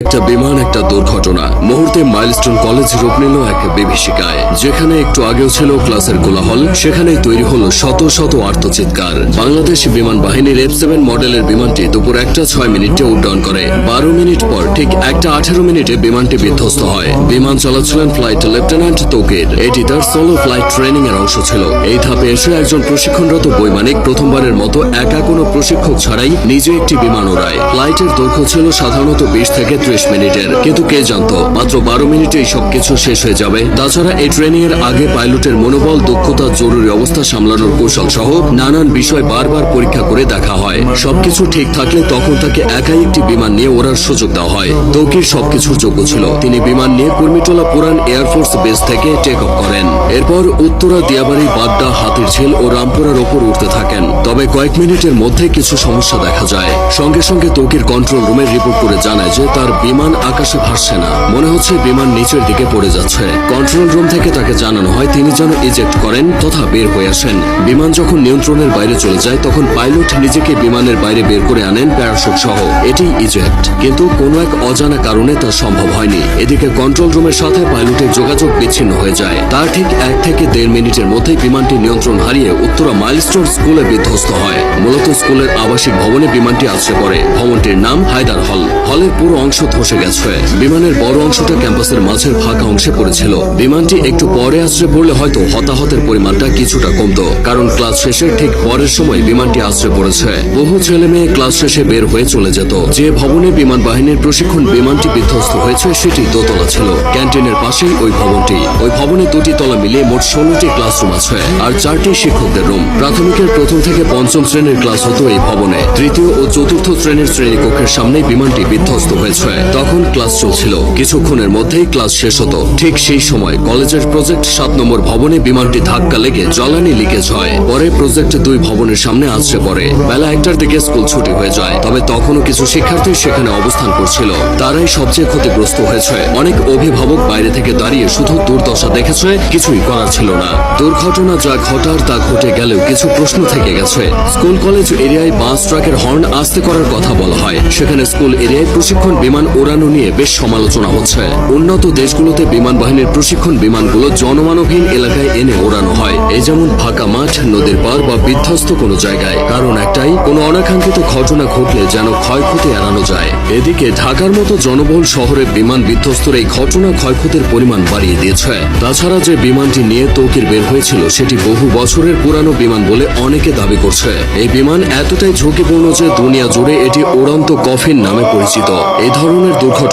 একটা বিমান একটা দুর্ঘটনা মুহূর্তে মাইলস্টোন কলেজ রূপ নিল এক বিভীষিকায়। যেখানে একটু আগেও ছিল ক্লাসের কোলাহল, সেখানেই তৈরি হলো শত শত আর্তচিৎকার। বাংলাদেশ বিমান বাহিনীর F7 মডেলের বিমানটি দুপুর 1:06 উড্ডয়ন করে। 12 মিনিট পর ঠিক 1:18 বিমানটি বিধ্বস্ত হয়। বিমান চালাচ্ছিলেন ফ্লাইট লেফটেন্যান্ট তৌকির। এটি তার সোলো ফ্লাইট ট্রেনিং এর অংশ ছিল। এই ধাপে এসে একজন প্রশিক্ষণরত বৈমানিক প্রথমবারের মতো একা কোনো প্রশিক্ষক ছাড়াই নিজে একটি বিমান ওড়ায়। ফ্লাইটের দৈর্ঘ্য ছিল সাধারণত 20 থেকে 30 মিনিটের, কিন্তু কে জানতো মাত্র 12 মিনিটেই সবকিছু শেষ হয়ে যাবে। তাছাড়া এই ট্রেনিং এর আগে পাইলটের মনোবল, দক্ষতা, জরুরি অবস্থা সামলানোর কৌশল সহ নানান বিষয় বারবার পরীক্ষা করে দেখা হয়। সবকিছু ঠিক থাকলে তখন তাকে একাই একটি বিমান নিয়ে ওড়ার সুযোগ দেওয়া হয়। তৌকির সবকিছুর যোগ্য ছিল। তিনি বিমান নিয়ে কুর্মিটোলা পুরান এয়ারফোর্স বেস থেকে টেক অফ করেন। এরপর উত্তরা, দিয়াবাড়ি, বাড্ডা, হাতিরঝিল ও রামপুরার ওপর উঠতে থাকেন। তবে কয়েক মিনিটের মধ্যে কিছু সমস্যা দেখা যায়। সঙ্গে সঙ্গে তৌকির কন্ট্রোল রুমে রিপোর্ট করে জানায় যে তার বিমান আকাশে ভাসছে না, মনে হচ্ছে বিমান নিচের দিকে পড়ে যাচ্ছে। কন্ট্রোল রুম থেকে তাকে জানানো হয় তিনি যেন ইজেক্ট করেন তথা বের হয়ে আসেন। বিমান যখন নিয়ন্ত্রণের বাইরে চলে যায় তখন পাইলট নিজেকে বিমানের বাইরে বের করে আনেন প্যারাশুট সহ। এটি ইজেক্ট, কিন্তু কোনো এক অজানা কারণে তা সম্ভব হয়নি। এদিকে কন্ট্রোল রুমের সাথে পাইলটের যোগাযোগ বিচ্ছিন্ন হয়ে যায়। তার ঠিক 1 থেকে 1.5 মিনিটের মধ্যেই বিমানটি নিয়ন্ত্রণ হারিয়ে উত্তরা মাইলস্টোন স্কুলে বিধ্বস্ত হয়। মূলত স্কুলের আবাসিক ভবনে বিমানটি আছড়ে পড়ে। ভবনটির নাম হায়দার হল। হলের পুরো অংশ ধসে গেছে। বিমানের বড় অংশটা ক্যাম্পাসের মাঝের ফাঁকা অংশে পড়েছিল। বিমানটি একটু পরে আছড়ে পড়লে হয়তো হতাহতের পরিমাণটা কিছুটা কমতো, কারণ ক্লাস শেষের ঠিক পরের সময় বিমানটি আছড়ে পড়েছে। বহু ছেলে মেয়ে ক্লাস শেষে বের হয়ে চলে যেত। যে ভবনে বিমান বাহিনীর প্রশিক্ষণ বিমানটি বিধ্বস্ত হয়েছে সেটি দোতলা ছিল। ক্যান্টিনের পাশেই ওই ভবনটি। ওই ভবনে 2টি তলা মিলিয়ে মোট 16টি ক্লাসরুম আছে আর 4টি শিক্ষকদের রুম। প্রাথমিকের 1ম থেকে 5ম শ্রেণীর ক্লাস হতো এই ভবনে। 3য় ও 4র্থ শ্রেণীর শ্রেণীকক্ষের সামনে বিমানটি বিধ্বস্ত হয়েছে। তখন ক্লাস চলছিল। কিছুক্ষণের মধ্যেই ক্লাস শেষ হতো। ঠিক সেই সময় কলেজের প্রজেক্ট 7 নম্বর ভবনে বিমানটি ধাক্কা লেগে জ্বালানি লিকেজ হয়। পরে প্রজেক্ট 2 ভবনের সামনে আছড়ে পড়ে। বেলা 1টার দিকে স্কুল ছুটি হয়ে যায়। তবে তখনও কিছু শিক্ষার্থী সেখানে অবস্থান করছিল। তারাই সবচেয়ে ক্ষতিগ্রস্ত হয়েছে। অনেক অভিভাবক বাইরে থেকে দাঁড়িয়ে শুধু দুর্দশা দেখেছে, কিছুই করার ছিল না। দুর্ঘটনা যা ঘটার তা ঘটে গেলেও কিছু প্রশ্ন থেকে গেছে। স্কুল কলেজ এরিয়ায় বাস ট্রাকের হর্ন আস্তে করার কথা বলা হয়। সেখানে স্কুল এরিয়ায় প্রশিক্ষণ বিমান ওড়ানো নিয়ে বেশ সমালোচনা হচ্ছে। উন্নত দেশগুলোতে বিমান বাহিনীর প্রশিক্ষণ বিমানগুলো জনমানবহীন এলাকায় এনে ওড়ানো হয়, এই যেমন ফাঁকা মাঠ, নদীর পার বা বিধ্বস্ত কোনো জায়গায়। কারণ একটাই, কোনো অনাকাঙ্ক্ষিত ঘটনা ঘটলে যেন ক্ষয়ক্ষতি এড়ানো যায়। এদিকে ঢাকার মতো জনবহুল শহরে বিমান বিধ্বস্তর এই ঘটনা ক্ষয়ক্ষতির পরিমাণ বাড়িয়ে দিয়েছে। তাছাড়া যে বিমানটি নিয়ে তৌকির বের হয়েছিল সেটি বহু বছরের পুরানো বিমান বলে অনেকে দাবি করছে। এই বিমান এতটাই ঝুঁকিপূর্ণ যে দুনিয়া জুড়ে এটি উড়ন্ত কফিন নামে পরিচিত। এই ধরনের দুর্ঘটনা